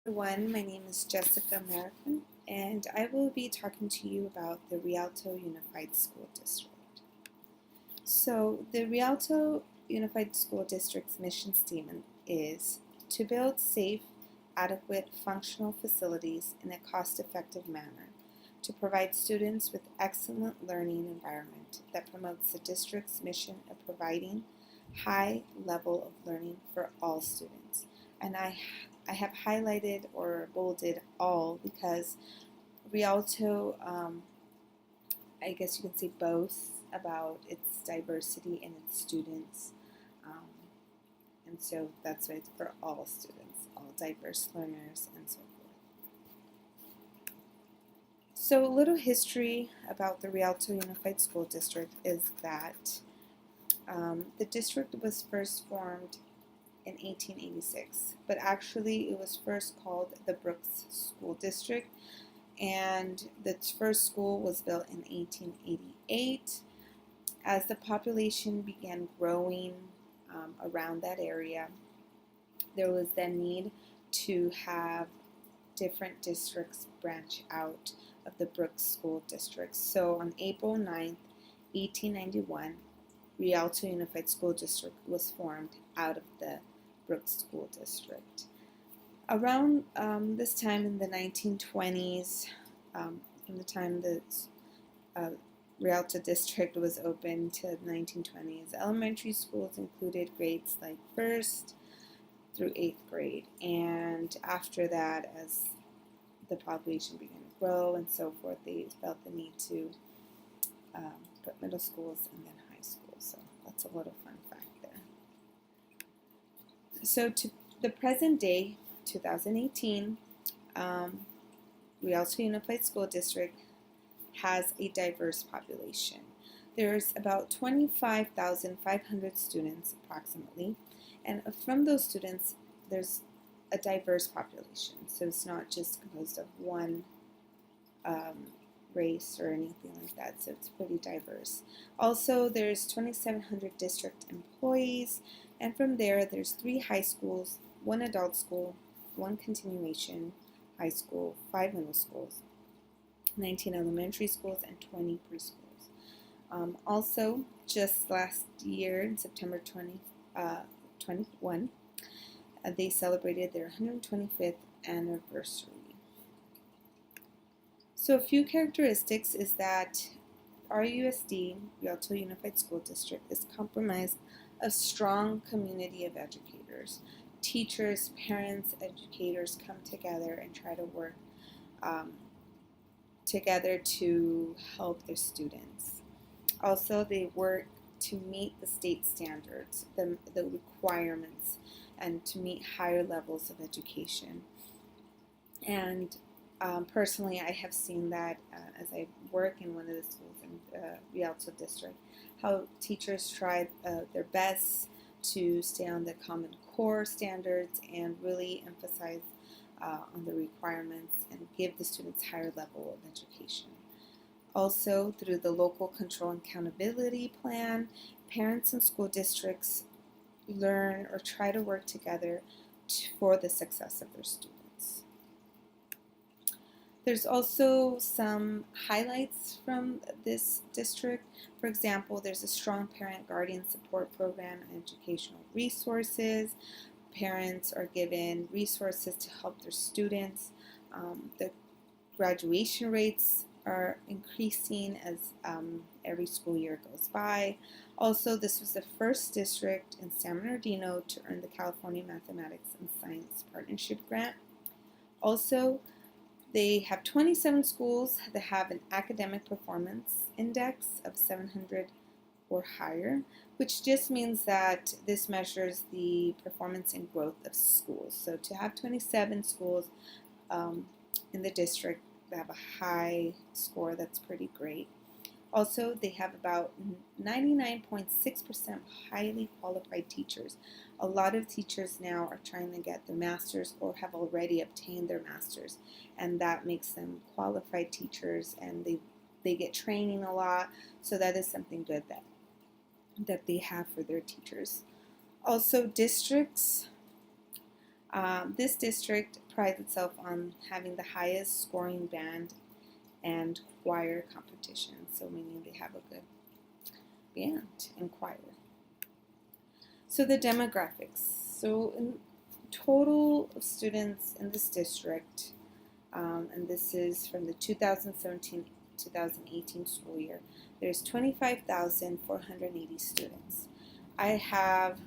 Everyone, my name is Jessica American, and I will be talking to you about the Rialto Unified School District. So, the Rialto Unified School District's mission statement is to build safe, adequate, functional facilities in a cost-effective manner, to provide students with excellent learning environment that promotes the district's mission of providing high level of learning for all students. And I have highlighted or bolded all because Rialto, I guess you can say, boasts about its diversity and its students. Um, and so that's why it's for all students, all diverse learners, and so forth. So a little history about the Rialto Unified School District is that the district was first formed in 1886, but actually it was first called the Brooks School District, and the first school was built in 1888. As the population began growing around that area, there was the need to have different districts branch out of the Brooks School District. So on April 9th, 1891, Rialto Unified School District was formed out of the Brooks School District. Around this time in the 1920s, from the time the Rialto District was opened to the 1920s, elementary schools included grades like 1st through 8th grade. And after that, as the population began to grow and so forth, they felt the need to put middle schools and then high schools. So that's a little fun fact there. So to the present day, 2018, Rialto Unified School District has a diverse population. There's about 25,500 students approximately, and from those students, there's a diverse population. So it's not just composed of one race or anything like that, so it's pretty diverse. Also, there's 2,700 district employees, and from there's 3 high schools, 1 adult school, 1 continuation high school, 5 middle schools, 19 elementary schools, and 20 preschools. Also, just last year, in September 2021, they celebrated their 125th anniversary. So a few characteristics is that RUSD, Rialto Unified School District, is comprised of strong community of educators. Teachers, parents, educators come together and try to work together to help their students. Also, they work to meet the state standards, the requirements, and to meet higher levels of education. And personally, I have seen that as I work in one of the schools in Rialto District, how teachers try their best to stay on the Common Core standards and really emphasize on the requirements and give the students higher level of education. Also, through the Local Control and Accountability Plan, parents and school districts learn or try to work together for the success of their students. There's also some highlights from this district. For example, there's a strong parent guardian support program and educational resources. Parents are given resources to help their students. The graduation rates are increasing as every school year goes by. Also, this was the first district in San Bernardino to earn the California Mathematics and Science Partnership Grant. Also, they have 27 schools that have an academic performance index of 700 or higher, which just means that this measures the performance and growth of schools. So to have 27 schools in the district that have a high score, that's pretty great. Also, they have about 99.6% highly qualified teachers. A lot of teachers now are trying to get their master's or have already obtained their master's, and that makes them qualified teachers, and they get training a lot, so that is something good that they have for their teachers. Also, districts This district prides itself on having the highest scoring band and choir competition, so meaning they have a good band and choir. So the demographics. So in total of students in this district, and this is from the 2017-2018 school year, there's 25,480 students. I have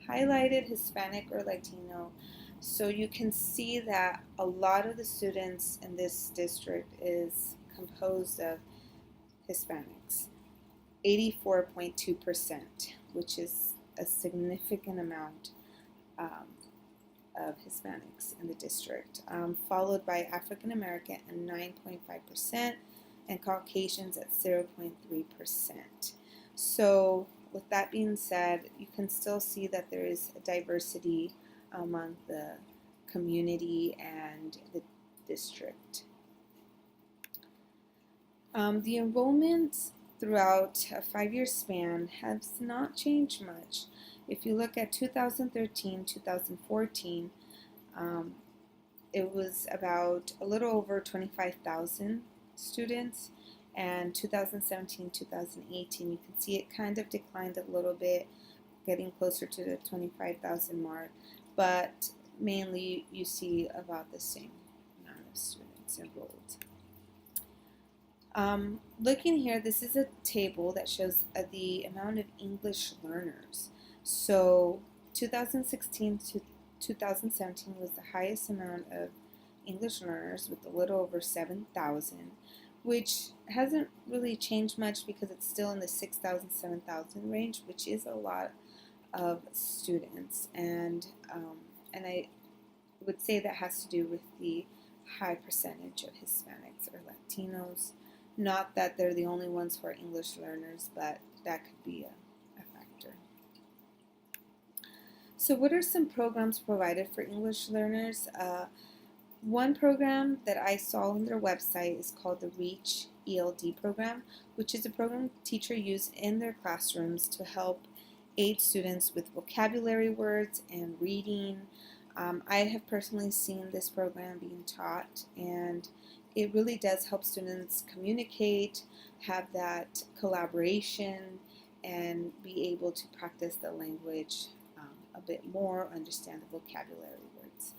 highlighted Hispanic or Latino, so you can see that a lot of the students in this district is composed of Hispanics, 84.2%, which is a significant amount of Hispanics in the district, followed by African American at 9.5% and Caucasians at 0.3%. So with that being said, you can still see that there is a diversity among the community and the district. The enrollment throughout a 5-year span has not changed much. If you look at 2013-2014, it was about a little over 25,000 students, and 2017-2018, you can see it kind of declined a little bit, getting closer to the 25,000 mark, but mainly you see about the same amount of students enrolled. Looking here, this is a table that shows the amount of English learners. So 2016 to 2017 was the highest amount of English learners with a little over 7,000, which hasn't really changed much because it's still in the 6,000, 7,000 range, which is a lot of students. And I would say that has to do with the high percentage of Hispanics or Latinos. Not that they're the only ones who are English learners, but that could be a factor. So what are some programs provided for English learners? One program that I saw on their website is called the REACH ELD program, which is a program teachers use in their classrooms to help aid students with vocabulary words and reading. I have personally seen this program being taught, and it really does help students communicate, have that collaboration, and be able to practice the language a bit more, understand the vocabulary words.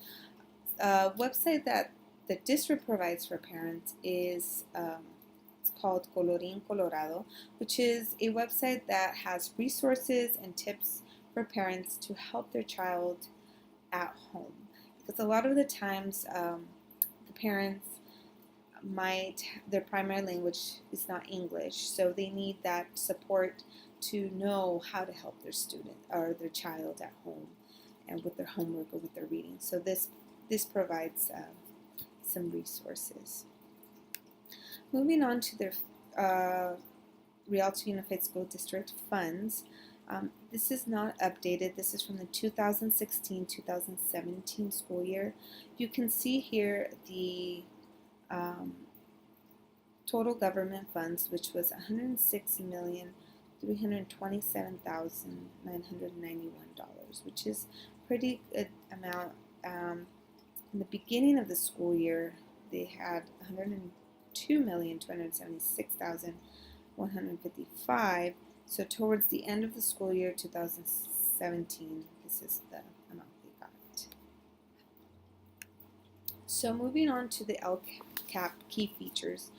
A website that the district provides for parents is it's called Colorín Colorado, which is a website that has resources and tips for parents to help their child at home. Because a lot of the times the parents their primary language is not English, so they need that support to know how to help their student or their child at home and with their homework or with their reading. So this provides some resources. Moving on to their Rialto Unified School District funds. This is not updated. This is from the 2016-2017 school year. You can see here the total government funds, which was $106,327,991, which is pretty good amount. In the beginning of the school year, they had $102,276,155. So towards the end of the school year 2017, this is the amount they got. So moving on to the LCAP key features.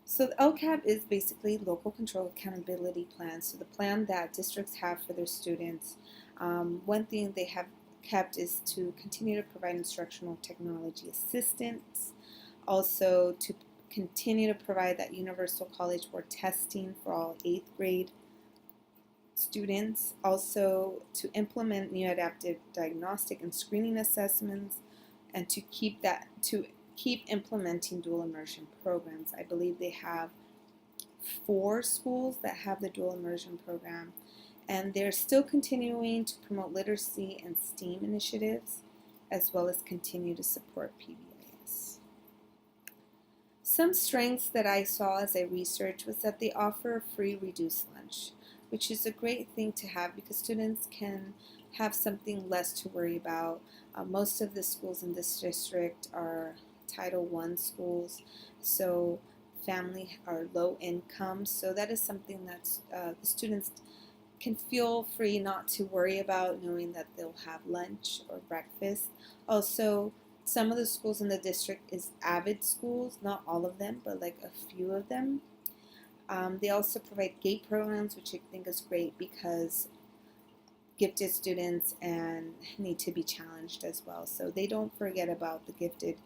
So the LCAP is basically Local Control Accountability Plan. So the plan that districts have for their students. One thing they have kept is to continue to provide instructional technology assistance. Also to continue to provide that Universal College Board testing for all 8th grade students. Also to implement new adaptive diagnostic and screening assessments, and to keep implementing dual immersion programs. I believe they have 4 schools that have the dual immersion program, and they're still continuing to promote literacy and STEAM initiatives, as well as continue to support PBIS. Some strengths that I saw as I researched was that they offer a free reduced lunch, which is a great thing to have because students can have something less to worry about. Most of the schools in this district are Title I schools, so family are low income. So that is something that the students can feel free not to worry about, knowing that they'll have lunch or breakfast. Also, some of the schools in the district is AVID schools, not all of them, but like a few of them. They also provide GATE programs, which I think is great because gifted students and need to be challenged as well. So they don't forget about the gifted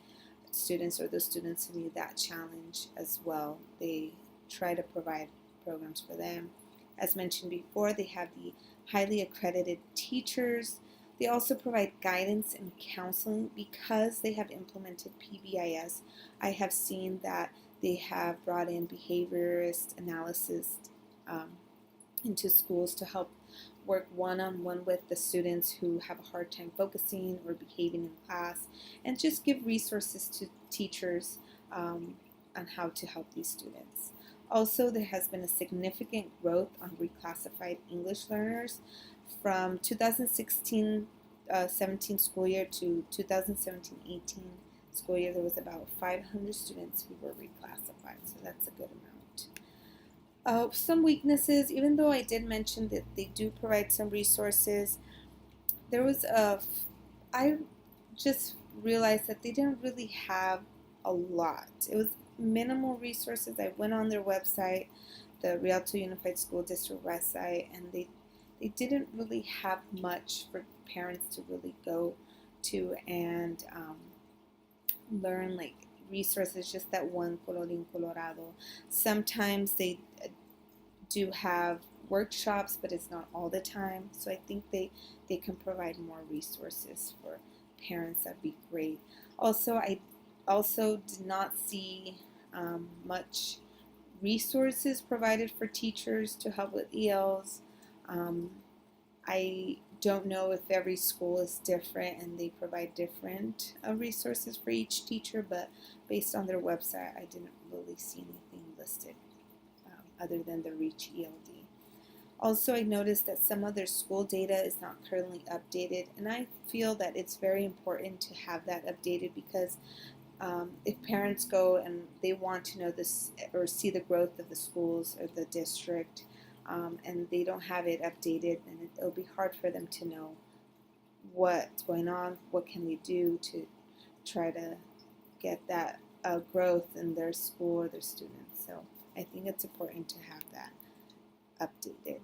students or the students who need that challenge as well. They try to provide programs for them. As mentioned before, they have the highly accredited teachers. They also provide guidance and counseling because they have implemented PBIS. I have seen that they have brought in behaviorist analysis um, into schools to help work one-on-one with the students who have a hard time focusing or behaving in class, and just give resources to teachers on how to help these students. Also, there has been a significant growth on reclassified English learners from 2016-17 school year to 2017-18 school year. There was about 500 students who were reclassified, so that's a good amount. Some weaknesses, even though I did mention that they do provide some resources, I just realized that they didn't really have a lot. It was minimal resources. I went on their website, the Rialto Unified School District website, and they didn't really have much for parents to really go to and learn, like resources, just that one colorín colorado. Sometimes they do have workshops, but it's not all the time. So I think they can provide more resources for parents. That'd be great. Also, I also did not see much resources provided for teachers to help with ELs. I don't know if every school is different and they provide different resources for each teacher, but based on their website, I didn't really see anything listed other than the REACH ELD. Also, I noticed that some of their school data is not currently updated, and I feel that it's very important to have that updated because if parents go and they want to know this or see the growth of the schools or the district, and they don't have it updated, then it'll be hard for them to know what's going on, what can we do to try to get that growth in their school or their students. So I think it's important to have that updated.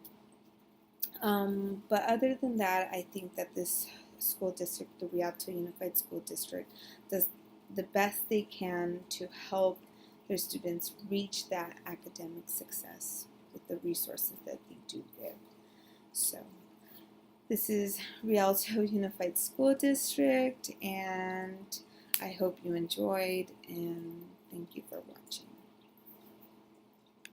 But other than that, I think that this school district, the Rialto Unified School District, does the best they can to help their students reach that academic success with the resources that they do give. So this is Rialto Unified School District, and I hope you enjoyed, and thank you for watching.